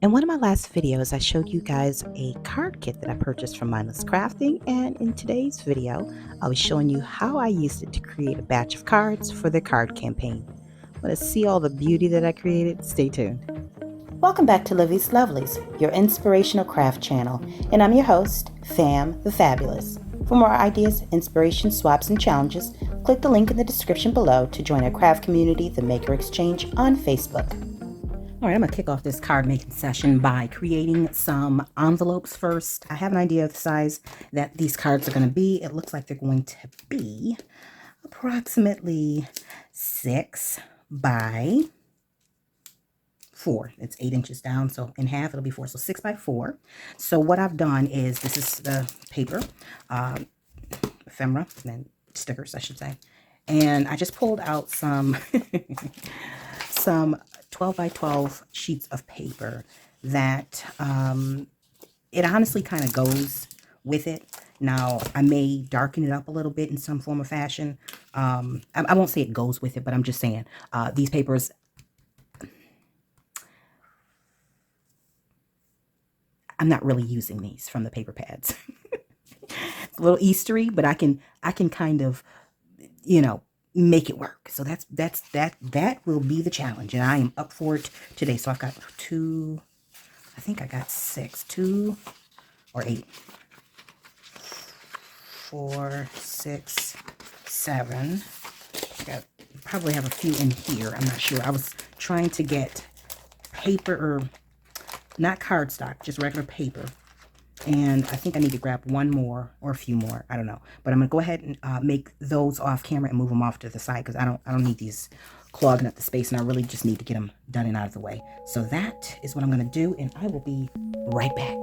In one of my last videos, I showed you guys a card kit that I purchased from Mindless Crafting, and in today's video, I'll be showing you how I used it to create a batch of cards for the card campaign. Want to see all the beauty that I created? Stay tuned. Welcome back to Livie's Lovelies, your inspirational craft channel, and I'm your host, Fam the Fabulous. For more ideas, inspiration, swaps, and challenges, click the link in the description below to join our craft community, the Maker Exchange, on Facebook. All right, I'm going to kick off this card making session by creating some envelopes first. I have an idea of the size that these cards are going to be. It looks like they're going to be approximately 6 by 4. It's 8 inches down, so in half it'll be 4, so 6 by 4. So what I've done is, this is the paper, ephemera, and stickers, I should say. And I just pulled out some, some 12 by 12 sheets of paper that it honestly kind of goes with it. Now, I may darken it up a little bit in some form or fashion. I won't say it goes with it, but I'm just saying these papers, I'm not really using these from the paper pads. It's a little Eastery, but I can kind of, you know, make it work. So that will be the challenge, and I am up for it today. So I've got 2, I think I got 6, 2 or 8, 4, 6, 7. I got, probably have a few in here. I'm not sure. I was trying to get paper, or not cardstock, just regular paper. And I think I need to grab one more or a few more. I don't know. But I'm going to go ahead and make those off camera and move them off to the side, because I don't need these clogging up the space, and I really just need to get them done and out of the way. So that is what I'm going to do, and I will be right back.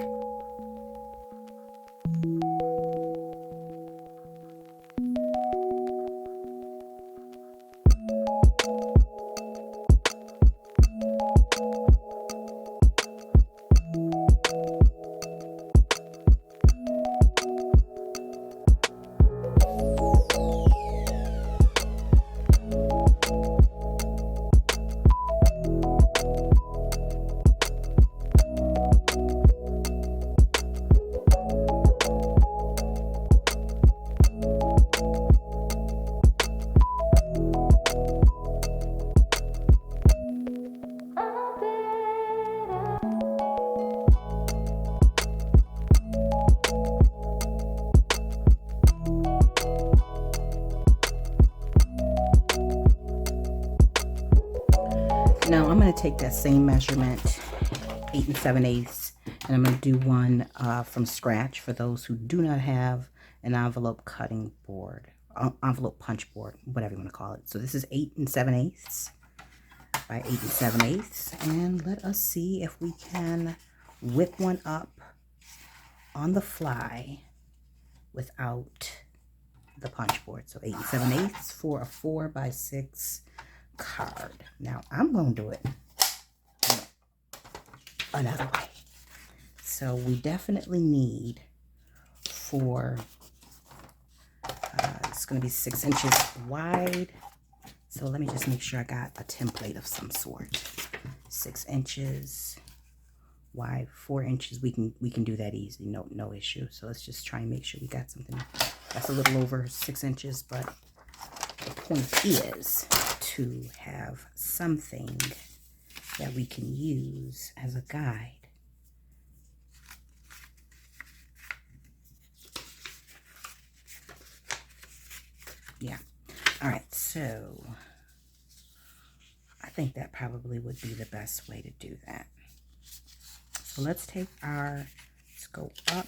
Now I'm going to take that same measurement, 8 7/8, and I'm going to do one from scratch for those who do not have an envelope cutting board, envelope punch board, whatever you want to call it. So this is 8 7/8 by 8 7/8, and let us see if we can whip one up on the fly without the punch board. So 8 7/8 for a 4 by 6 card. Now I'm going to do it another way. So we definitely need for it's going to be 6 inches wide. So let me just make sure I got a template of some sort. 6 inches wide, 4 inches. We can do that easy, no issue. So let's just try and make sure we got something that's a little over 6 inches. But the point is to have something that we can use as a guide. Yeah. All right. So I think that probably would be the best way to do that. So let's take let's go up.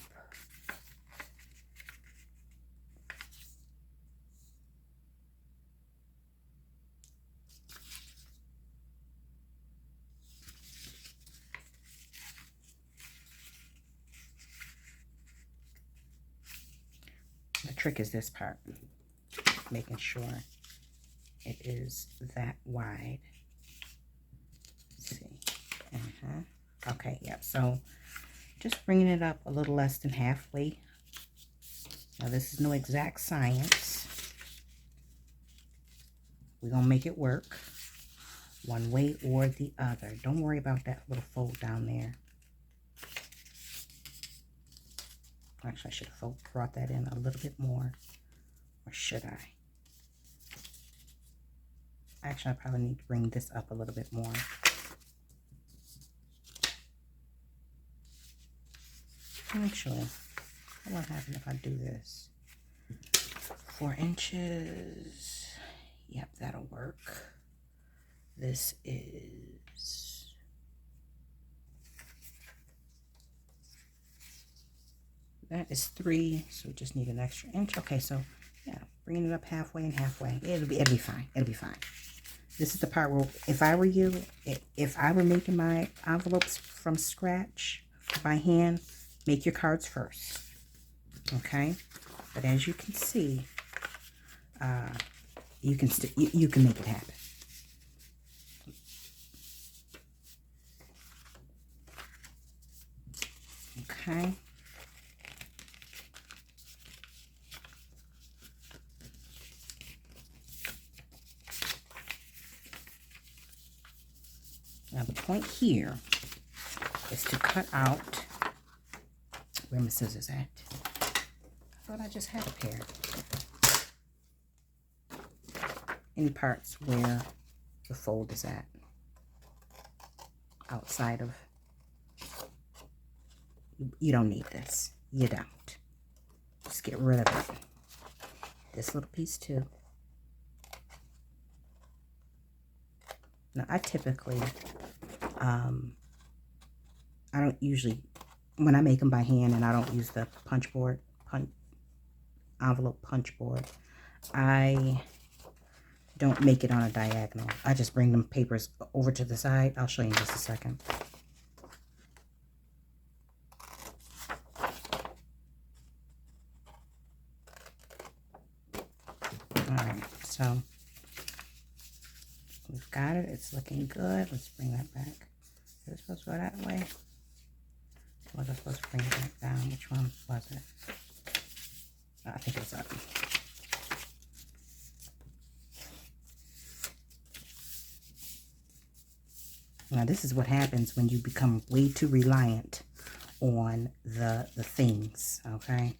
The trick is this part, making sure it is that wide. Let's see. Okay, yep. So just bringing it up a little less than halfway. Now this is no exact science. We're gonna make it work. one way or the other. Don't worry about that little fold down there. Actually, I should have brought that in a little bit more. Or should I? Actually, I probably need to bring this up a little bit more. Actually, what happens if I do this? 4 inches. Yep, that'll work. This is... that is 3, so we just need an extra inch. Okay, so yeah, bringing it up halfway and halfway. It'll be fine. It'll be fine. This is the part where, if I were you, if I were making my envelopes from scratch by hand, make your cards first. Okay, but as you can see, you can make it happen. Okay. Now the point here is to cut out, where are my scissors at? I thought I just had a pair. Any parts where the fold is at, outside of, you don't need this. You don't. Just get rid of it. This little piece too. Now I typically, I don't usually, when I make them by hand and I don't use the envelope punch board, I don't make it on a diagonal. I just bring them papers over to the side. I'll show you in just a second. Alright, so we've got it. It's looking good. Let's bring that back. Is it supposed to go that way? Or was I supposed to bring it back down? Which one was it? I think it's up. Now this is what happens when you become way too reliant on the things, okay?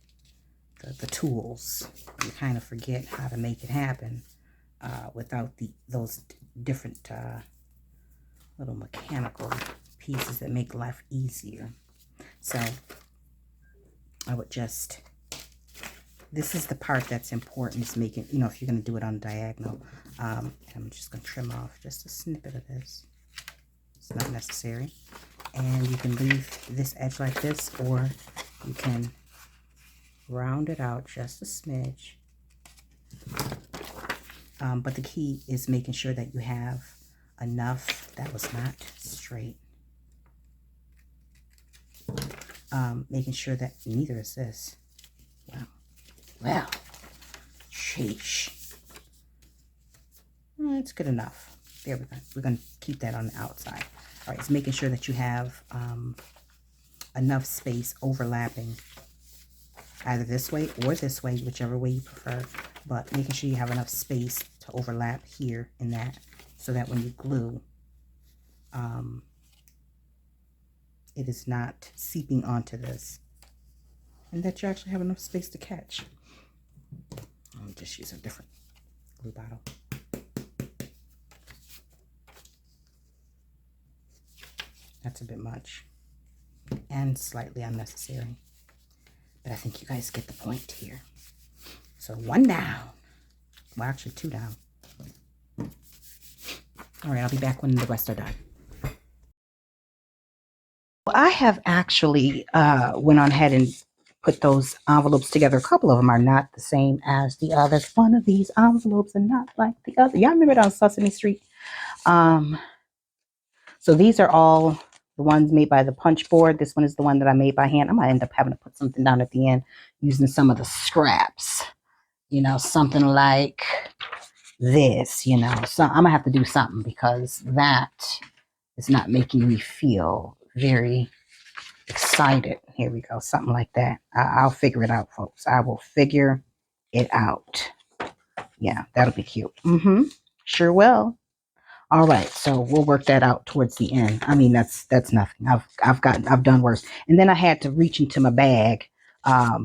The tools. You kind of forget how to make it happen without those different little mechanical pieces that make life easier. So I would just, this is the part that's important, is making, you know, if you're going to do it on diagonal. I'm just going to trim off just a snippet of this. It's not necessary. And you can leave this edge like this, or you can round it out just a smidge. But the key is making sure that you have enough. That was not straight. Making sure that neither is this. Wow. Well, sheesh. It's good enough. There we go. We're going to keep that on the outside. All right, it's making sure that you have enough space overlapping, either this way or this way, whichever way you prefer, but making sure you have enough space to overlap here and that, so that when you glue, it is not seeping onto this, and that you actually have enough space to catch. I'll just use a different glue bottle. That's a bit much and slightly unnecessary, but I think you guys get the point here. So 1 down. Well, actually 2 down. All right, I'll be back when the rest are done. I have actually went on ahead and put those envelopes together. A couple of them are not the same as the others. One of these envelopes are not like the other. Y'all remember that on Sesame Street? So these are all the ones made by the punch board. This one is the one that I made by hand. I might end up having to put something down at the end using some of the scraps. You know, something like this, you know. So I'm going to have to do something, because that is not making me feel very excited. Here we go. Something like that. I'll figure it out, folks. I will figure it out. Yeah, that'll be cute. Sure will. All right, so we'll work that out towards the end. I mean, that's nothing. I've done worse. And then I had to reach into my bag,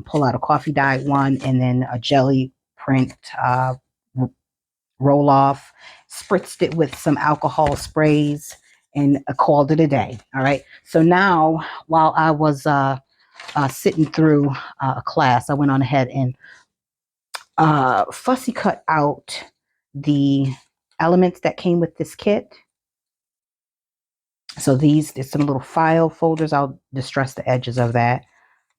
pull out a coffee dye one, and then a jelly print roll off, spritzed it with some alcohol sprays, and called it a day. All right. So now, while I was sitting through a class, I went on ahead and fussy cut out the elements that came with this kit. So there's some little file folders. I'll distress the edges of that.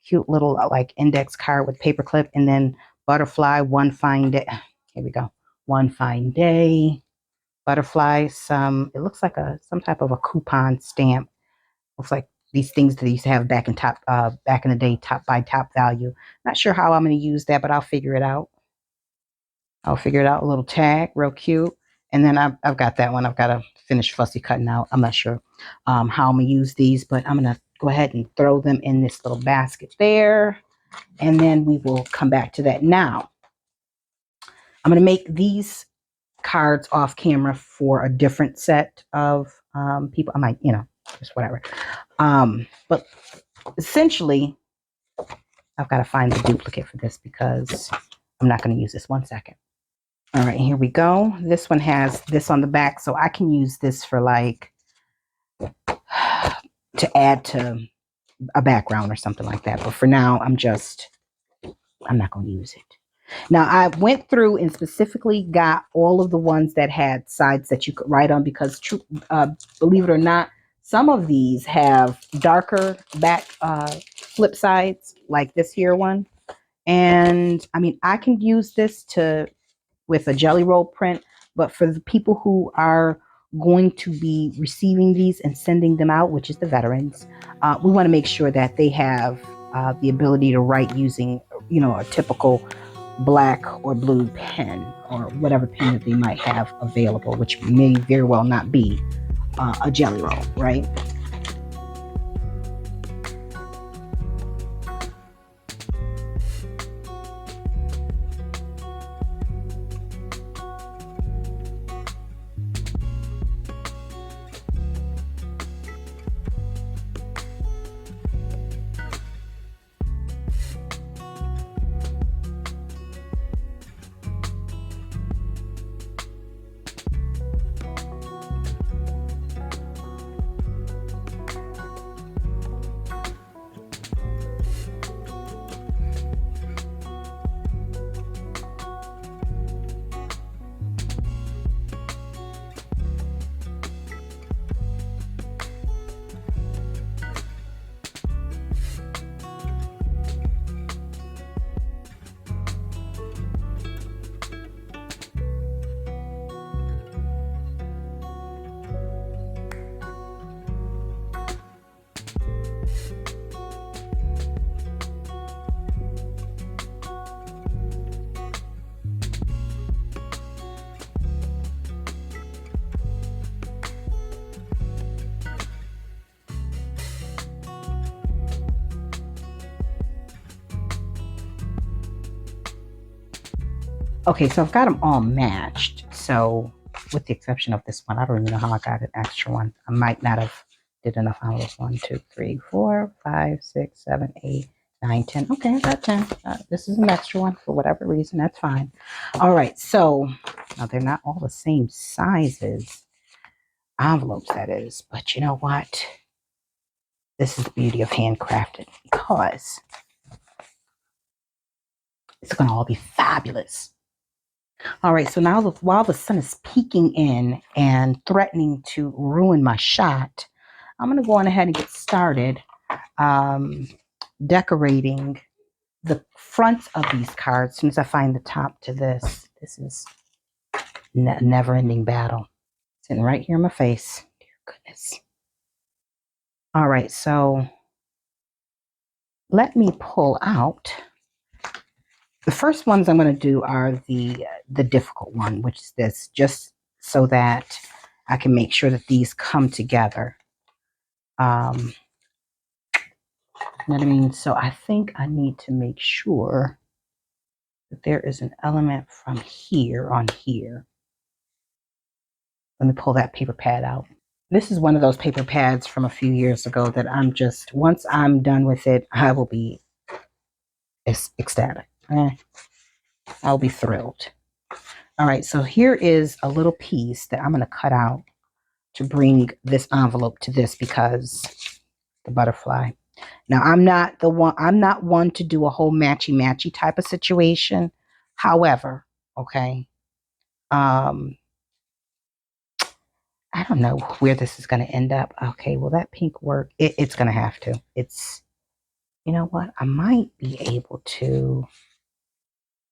Cute little like index card with paperclip, and then butterfly, one fine day. Here we go. One fine day. Butterfly, some, it looks like some type of a coupon stamp. Looks like these things that they used to have back in the day, top by top value. Not sure how I'm going to use that, but I'll figure it out. I'll figure it out. A little tag, real cute. And then I've got that one. I've got to finish fussy cutting out. I'm not sure how I'm going to use these, but I'm going to go ahead and throw them in this little basket there. And then we will come back to that. Now, I'm going to make these cards off camera for a different set of people. I might, just whatever. But essentially, I've got to find the duplicate for this because I'm not going to use this. 1 second. All right, here we go. This one has this on the back, so I can use this for like to add to a background or something like that. But for now, I'm not going to use it. Now, I went through and specifically got all of the ones that had sides that you could write on because, believe it or not, some of these have darker back flip sides like this here one. And I mean, I can use this with a jelly roll print, but for the people who are going to be receiving these and sending them out, which is the veterans, we want to make sure that they have the ability to write using, a typical black or blue pen or whatever pen that they might have available, which may very well not be a jelly roll, right? Okay, so I've got them all matched. So with the exception of this one, I don't even know how I got an extra one. I might not have did enough envelopes. 1, 2, 3, 4, 5, 6, 7, 8, 9, 10. Okay, I got 10. This is an extra one for whatever reason. That's fine. All right, so now they're not all the same sizes. Envelopes, that is. But you know what? This is the beauty of handcrafted because it's going to all be fabulous. All right, so now while the sun is peeking in and threatening to ruin my shot, I'm going to go on ahead and get started decorating the fronts of these cards. As soon as I find the top to this, this is a never-ending battle. Sitting right here in my face. Dear goodness. All right, so let me pull out. The first ones I'm going to do are the difficult one, which is this, just so that I can make sure that these come together. You know what I mean? So I think I need to make sure that there is an element from here on here. Let me pull that paper pad out. This is one of those paper pads from a few years ago that I'm just, once I'm done with it, I will be ecstatic. I'll be thrilled. All right, so here is a little piece that I'm going to cut out to bring this envelope to this because the butterfly. Now, I'm not one to do a whole matchy type of situation. However, okay, I don't know where this is going to end up. Okay, will that pink work? It's going to have to. You know what? I might be able to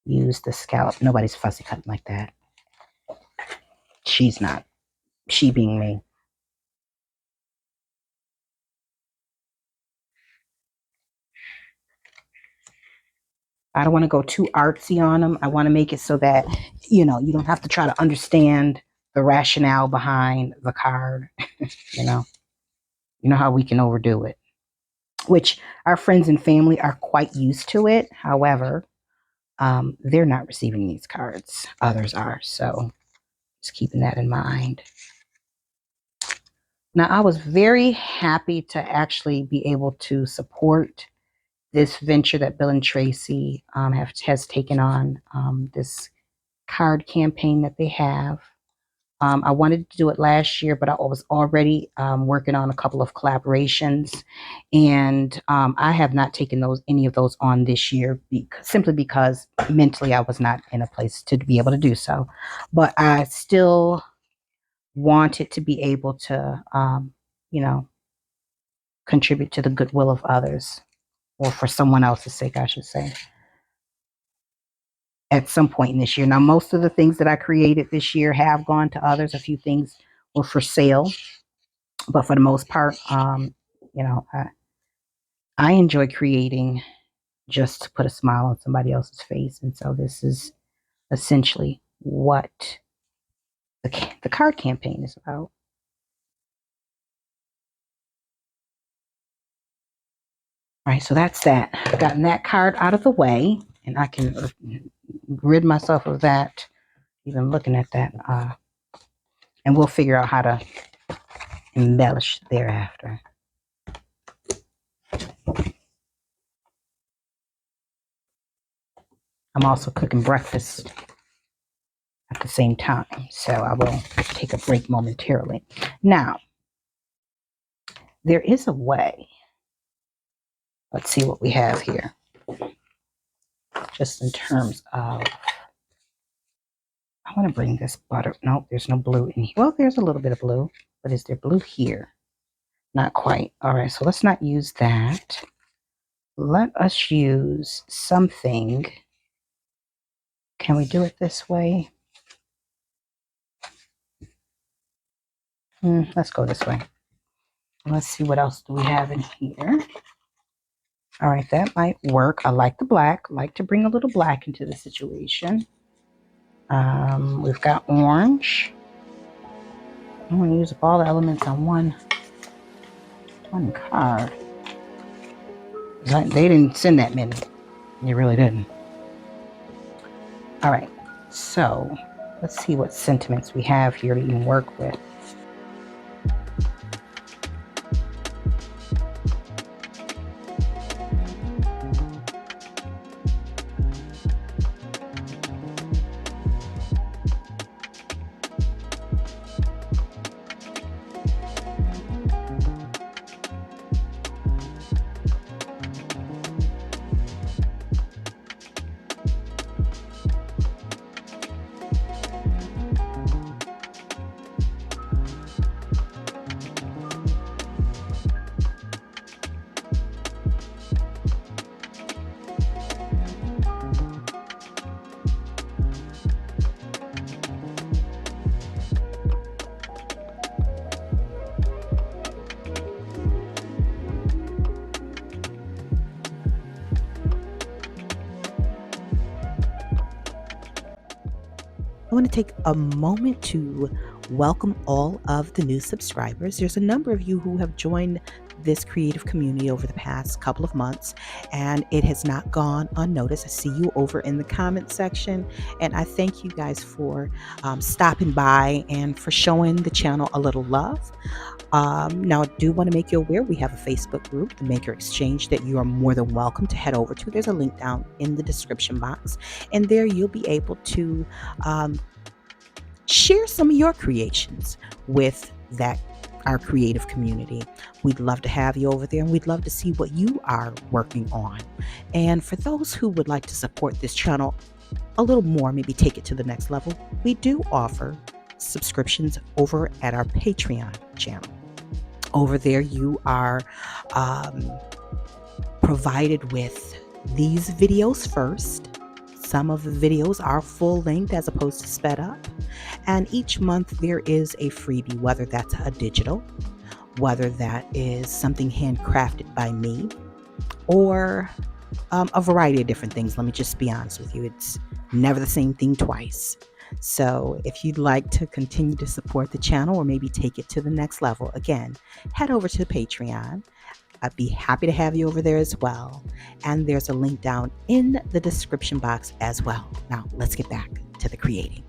use the scallop. Nobody's fussy cutting like that. She's not. She being me. I don't want to go too artsy on them. I want to make it so that, you don't have to try to understand the rationale behind the card. you know, you know how we can overdo it, which our friends and family are quite used to it. However, they're not receiving these cards. Others are. So just keeping that in mind. Now, I was very happy to actually be able to support this venture that Bill and Tracy has taken on, this card campaign that they have. I wanted to do it last year, but I was already working on a couple of collaborations, and I have not taken any of those on this year simply because mentally I was not in a place to be able to do so. But I still wanted to be able to, you know, contribute to the goodwill of others, or for someone else's sake, I should say, at some point in this year. Now, most of the things that I created this year have gone to others. A few things were for sale, but for the most part, you know, I enjoy creating just to put a smile on somebody else's face. And so this is essentially what the card campaign is about. All right, so that's that. I've gotten that card out of the way, and I can rid myself of that, even looking at that. And we'll figure out how to embellish thereafter. I'm also cooking breakfast at the same time, so I will take a break momentarily. Now, there is a way. Let's see what we have here. Just in terms of, I want to bring this butter. Nope, there's no blue in here. Well, there's a little bit of blue, but is there blue here? Not quite. All right, so let's not use that. Let us use something. Can we do it this way? Let's go this way. Let's see what else do we have in here. All right, that might work. I like the black. I like to bring a little black into the situation. We've got orange. I'm going to use up all the elements on one card. They didn't send that many. They really didn't. All right, so let's see what sentiments we have here to even work with. I want to take a moment to welcome all of the new subscribers. There's a number of you who have joined this creative community over the past couple of months, and it has not gone unnoticed. I see you over in the comment section, and I thank you guys for stopping by and for showing the channel a little love. Now, I do want to make you aware we have a Facebook group, the Maker Exchange, that you are more than welcome to head over to. There's a link down in the description box, and there you'll be able to share some of your creations with our creative community. We'd love to have you over there, and we'd love to see what you are working on. And for those who would like to support this channel a little more, maybe take it to the next level, we do offer subscriptions over at our Patreon channel. Over there, you are provided with these videos first. Some of the videos are full length as opposed to sped up. And each month there is a freebie, whether that's a digital, whether that is something handcrafted by me, or a variety of different things. Let me just be honest with you. It's never the same thing twice. So if you'd like to continue to support the channel or maybe take it to the next level, again, head over to Patreon. I'd be happy to have you over there as well. And there's a link down in the description box as well. Now, let's get back to the creating.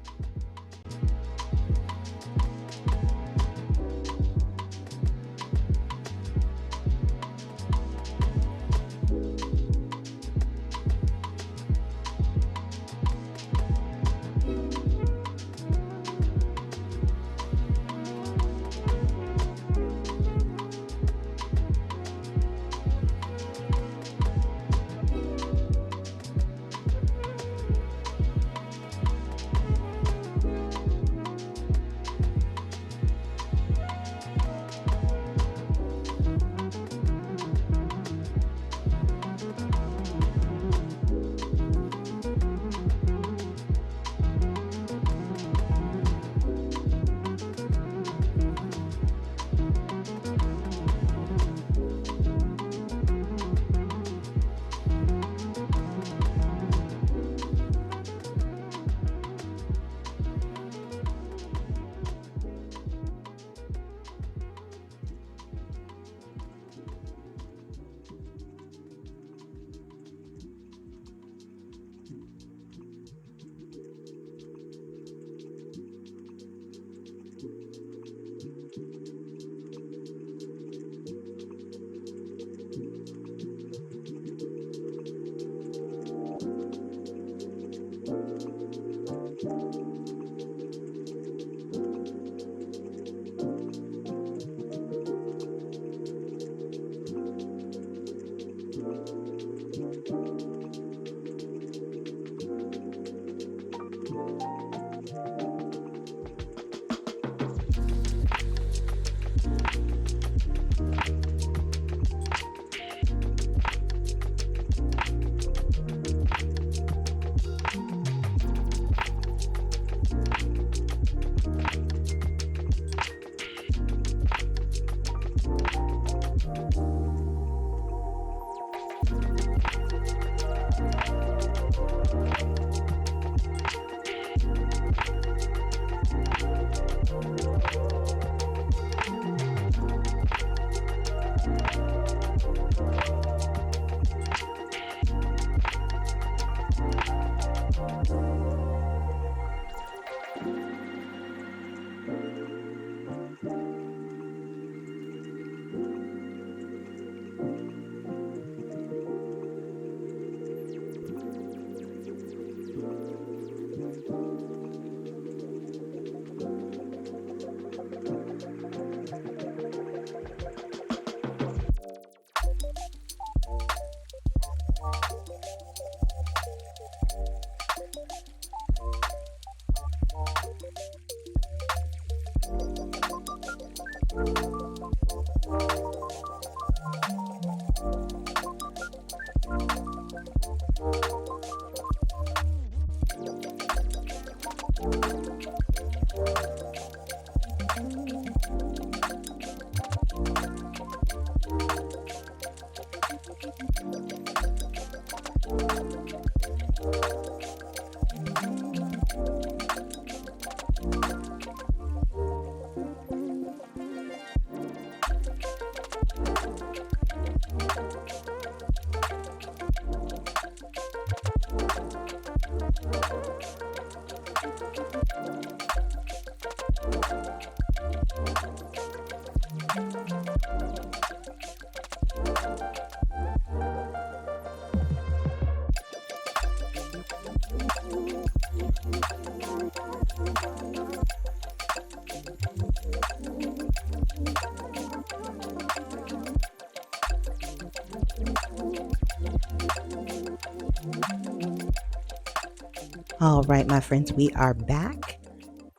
All right, my friends, we are back,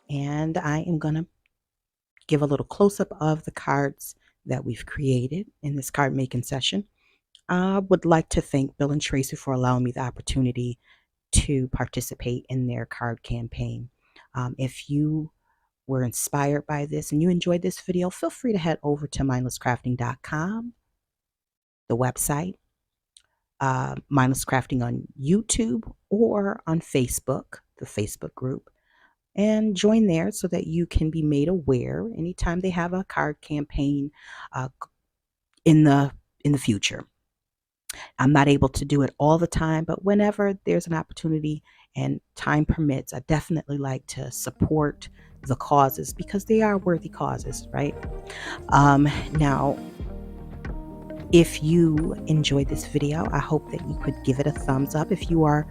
and I am going to give a little close up of the cards that we've created in this card making session. I would like to thank Bill and Tracy for allowing me the opportunity to participate in their card campaign. If you were inspired by this and you enjoyed this video, feel free to head over to mindlesscrafting.com, the website, Mindless Crafting on YouTube or on Facebook, the Facebook group, and join there so that you can be made aware anytime they have a card campaign uh, in the future. I'm not able to do it all the time, but whenever there's an opportunity and time permits, I definitely like to support the causes because they are worthy causes, right? Now, if you enjoyed this video, I hope that you could give it a thumbs up. If you are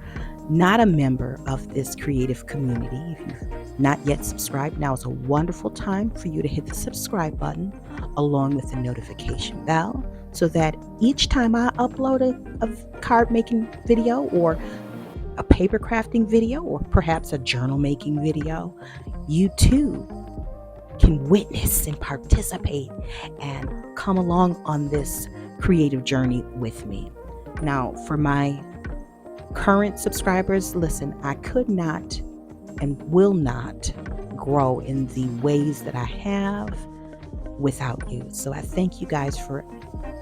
not a member of this creative community, if you've not yet subscribed, now is a wonderful time for you to hit the subscribe button along with the notification bell so that each time I upload a card making video or a paper crafting video or perhaps a journal making video, you too can witness and participate and come along on this creative journey with me. Now, for my current subscribers, listen, I could not and will not grow in the ways that I have without you. So I thank you guys for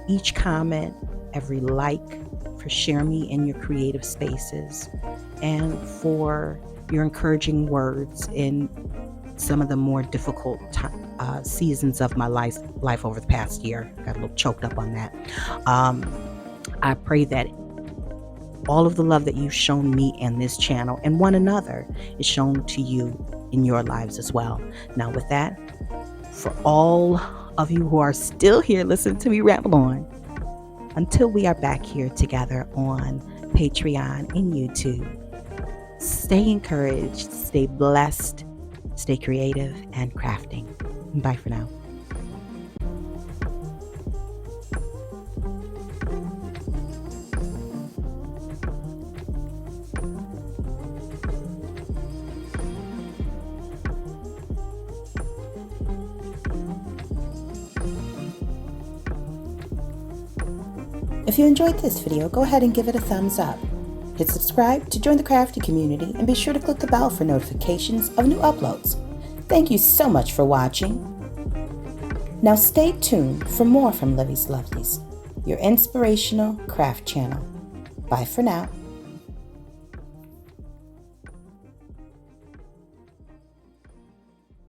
each comment, every like, for sharing me in your creative spaces, and for your encouraging words in some of the more difficult seasons of my life over the past year. Got a little choked up on that. I pray that all of the love that you've shown me and this channel and one another is shown to you in your lives as well. Now, with that, for all of you who are still here listening to me ramble on, until we are back here together on Patreon and YouTube, stay encouraged, stay blessed, stay creative and crafting. Bye for now. If you enjoyed this video, go ahead and give it a thumbs up. Hit subscribe to join the crafty community and be sure to click the bell for notifications of new uploads. Thank you so much for watching. Now stay tuned for more from Livie's Lovelies, your inspirational craft channel. Bye for now.